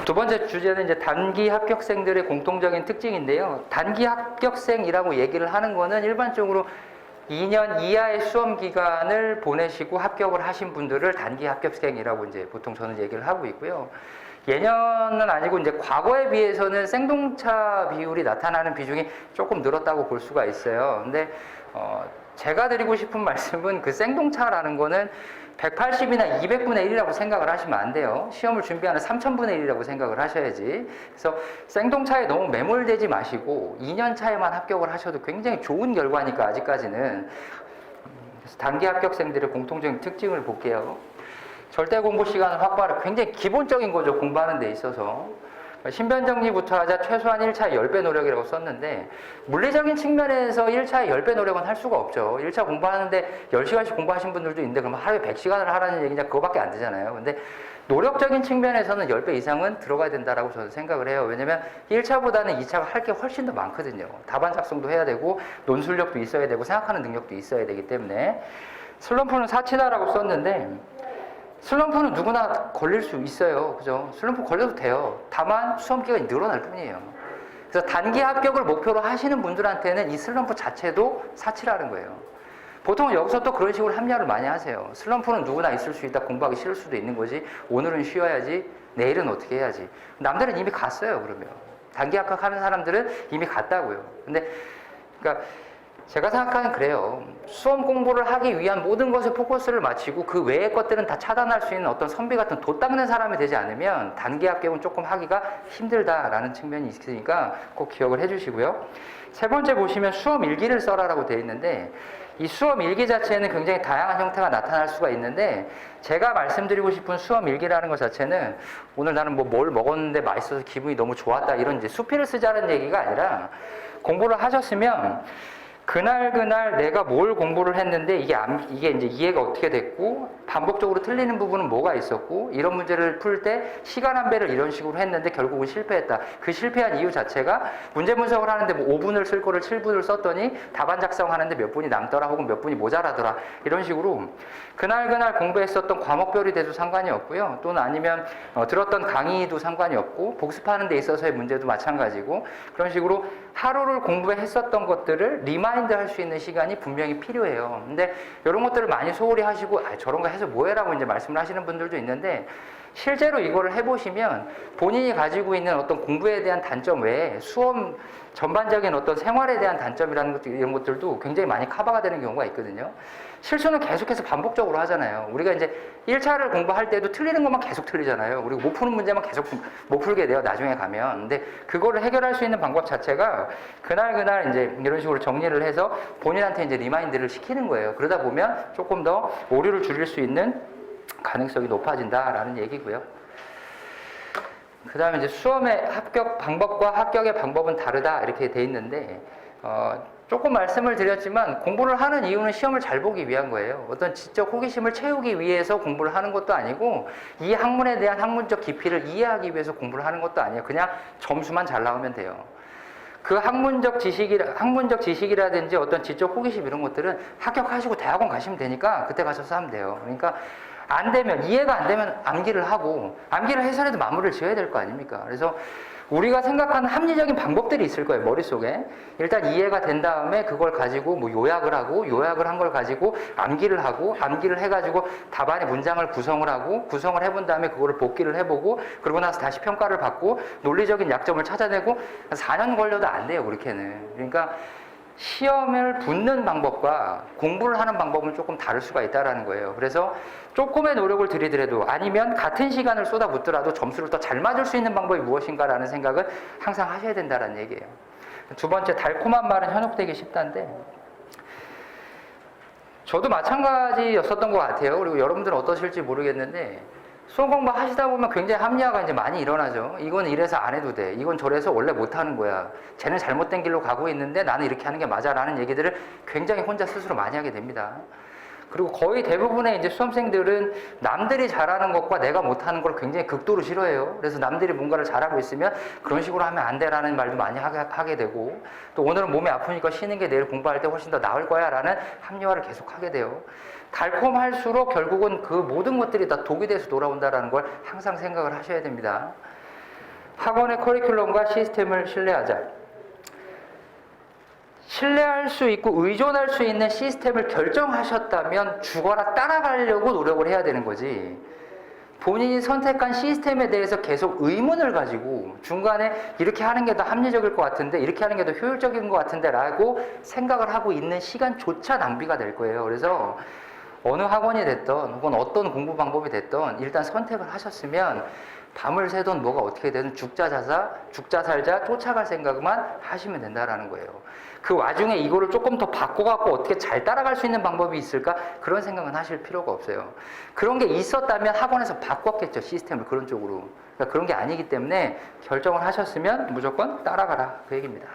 두 번째 주제는 이제 단기 합격생들의 공통적인 특징인데요. 단기 합격생이라고 얘기를 하는 거는 일반적으로 2년 이하의 수험 기간을 보내시고 합격을 하신 분들을 단기 합격생이라고 이제 보통 저는 얘기를 하고 있고요. 예년은 아니고 이제 과거에 비해서는 생동차 비율이 나타나는 비중이 조금 늘었다고 볼 수가 있어요. 근데 제가 드리고 싶은 말씀은 그 생동차라는 거는 180이나 200분의 1이라고 생각을 하시면 안 돼요. 시험을 준비하는 3000분의 1이라고 생각을 하셔야지. 그래서 생동차에 너무 매몰되지 마시고 2년 차에만 합격을 하셔도 굉장히 좋은 결과니까 아직까지는. 그래서 단기 합격생들의 공통적인 특징을 볼게요. 절대 공부 시간을 확보하는 굉장히 기본적인 거죠. 공부하는 데 있어서. 신변 정리부터 하자 최소한 1차에 10배 노력이라고 썼는데 물리적인 측면에서 1차에 10배 노력은 할 수가 없죠. 1차 공부하는데 10시간씩 공부하신 분들도 있는데 그러면 하루에 100시간을 하라는 얘기냐 그거밖에 안 되잖아요. 근데 노력적인 측면에서는 10배 이상은 들어가야 된다라고 저는 생각을 해요. 왜냐면 1차보다는 2차가 할 게 훨씬 더 많거든요. 답안 작성도 해야 되고 논술력도 있어야 되고 생각하는 능력도 있어야 되기 때문에 슬럼프는 사치다라고 썼는데 슬럼프는 누구나 걸릴 수 있어요. 그죠? 슬럼프 걸려도 돼요. 다만 수험 기간이 늘어날 뿐이에요. 그래서 단기 합격을 목표로 하시는 분들한테는 이 슬럼프 자체도 사치라는 거예요. 보통 여기서 또 그런 식으로 합리화를 많이 하세요. 슬럼프는 누구나 있을 수 있다. 공부하기 싫을 수도 있는 거지. 오늘은 쉬어야지. 내일은 어떻게 해야지. 남들은 이미 갔어요. 그러면. 단기 합격하는 사람들은 이미 갔다고요. 근데 그러니까 제가 생각하는 그래요. 수험 공부를 하기 위한 모든 것에 포커스를 맞추고 그 외의 것들은 다 차단할 수 있는 어떤 선비 같은 돛 닦는 사람이 되지 않으면 단기 합격은 조금 하기가 힘들다라는 측면이 있으니까 꼭 기억을 해주시고요. 세 번째 보시면 수험 일기를 써라라고 되어 있는데 이 수험 일기 자체는 굉장히 다양한 형태가 나타날 수가 있는데 제가 말씀드리고 싶은 수험 일기라는 것 자체는 오늘 나는 뭘 먹었는데 맛있어서 기분이 너무 좋았다 이런 이제 수필을 쓰자는 얘기가 아니라 공부를 하셨으면 그날 내가 뭘 공부를 했는데 이게 이제 이해가 어떻게 됐고 반복적으로 틀리는 부분은 뭐가 있었고 이런 문제를 풀 때 시간 안배를 이런 식으로 했는데 결국은 실패했다. 그 실패한 이유 자체가 문제 분석을 하는데 뭐 5분을 쓸 거를 7분을 썼더니 답안 작성하는데 몇 분이 남더라 혹은 몇 분이 모자라더라 이런 식으로 그날 공부했었던 과목별이 돼도 상관이 없고요. 또는 아니면 들었던 강의도 상관이 없고 복습하는 데 있어서의 문제도 마찬가지고 그런 식으로 하루를 공부했었던 것들을 리마인드 할 수 있는 시간이 분명히 필요해요. 근데 이런 것들을 많이 소홀히 하시고 저런 거 해서 뭐해라고 이제 말씀을 하시는 분들도 있는데 실제로 이거를 해보시면 본인이 가지고 있는 어떤 공부에 대한 단점 외에 수험 전반적인 어떤 생활에 대한 단점이라는 것들, 이런 것들도 굉장히 많이 커버가 되는 경우가 있거든요. 실수는 계속해서 반복적으로 하잖아요. 우리가 이제 1차를 공부할 때도 틀리는 것만 계속 틀리잖아요. 그리고 못 푸는 문제만 계속 못 풀게 돼요. 나중에 가면. 근데 그거를 해결할 수 있는 방법 자체가 그날 이제 이런 식으로 정리를 해서 본인한테 이제 리마인드를 시키는 거예요. 그러다 보면 조금 더 오류를 줄일 수 있는 가능성이 높아진다라는 얘기고요. 그 다음에 이제 수험의 합격 방법과 합격의 방법은 다르다 이렇게 돼 있는데 조금 말씀을 드렸지만 공부를 하는 이유는 시험을 잘 보기 위한 거예요. 어떤 지적 호기심을 채우기 위해서 공부를 하는 것도 아니고 이 학문에 대한 학문적 깊이를 이해하기 위해서 공부를 하는 것도 아니에요. 그냥 점수만 잘 나오면 돼요. 그 학문적 지식이라든지 어떤 지적 호기심 이런 것들은 합격하시고 대학원 가시면 되니까 그때 가셔서 하면 돼요. 그러니까 이해가 안 되면 암기를 하고 암기를 해서라도 마무리를 지어야 될 거 아닙니까? 그래서 우리가 생각하는 합리적인 방법들이 있을 거예요, 머릿속에. 일단 이해가 된 다음에 그걸 가지고 뭐 요약을 하고, 요약을 한 걸 가지고 암기를 하고, 암기를 해가지고 답안의 문장을 구성을 하고, 구성을 해본 다음에 그거를 복기를 해보고, 그러고 나서 다시 평가를 받고, 논리적인 약점을 찾아내고, 4년 걸려도 안 돼요, 그렇게는. 그러니까 시험을 붙는 방법과 공부를 하는 방법은 조금 다를 수가 있다는 거예요. 그래서 조금의 노력을 들이더라도 아니면 같은 시간을 쏟아붓더라도 점수를 더 잘 맞을 수 있는 방법이 무엇인가라는 생각을 항상 하셔야 된다는 얘기예요. 두 번째, 달콤한 말은 현혹되기 쉽다인데 저도 마찬가지였었던 것 같아요. 그리고 여러분들은 어떠실지 모르겠는데 수험 공부 하시다 보면 굉장히 합리화가 이제 많이 일어나죠. 이건 이래서 안 해도 돼. 이건 저래서 원래 못 하는 거야. 쟤는 잘못된 길로 가고 있는데 나는 이렇게 하는 게 맞아. 라는 얘기들을 굉장히 혼자 스스로 많이 하게 됩니다. 그리고 거의 대부분의 이제 수험생들은 남들이 잘하는 것과 내가 못하는 걸 굉장히 극도로 싫어해요. 그래서 남들이 뭔가를 잘하고 있으면 그런 식으로 하면 안 돼라는 말도 많이 하게 되고 또 오늘은 몸이 아프니까 쉬는 게 내일 공부할 때 훨씬 더 나을 거야 라는 합리화를 계속 하게 돼요. 달콤할수록 결국은 그 모든 것들이 다 독이 돼서 돌아온다는 걸 항상 생각을 하셔야 됩니다. 학원의 커리큘럼과 시스템을 신뢰하자. 신뢰할 수 있고 의존할 수 있는 시스템을 결정하셨다면 죽어라 따라가려고 노력을 해야 되는 거지. 본인이 선택한 시스템에 대해서 계속 의문을 가지고 중간에 이렇게 하는 게 더 합리적일 것 같은데, 이렇게 하는 게 더 효율적인 것 같은데 라고 생각을 하고 있는 시간조차 낭비가 될 거예요. 그래서 어느 학원이 됐던 혹은 어떤 공부 방법이 됐던 일단 선택을 하셨으면 밤을 새던 뭐가 어떻게 되든 죽자 살자 쫓아갈 생각만 하시면 된다라는 거예요. 그 와중에 이거를 조금 더 바꿔갖고 어떻게 잘 따라갈 수 있는 방법이 있을까? 그런 생각은 하실 필요가 없어요. 그런 게 있었다면 학원에서 바꿨겠죠, 시스템을 그런 쪽으로. 그러니까 그런 게 아니기 때문에 결정을 하셨으면 무조건 따라가라, 그 얘기입니다.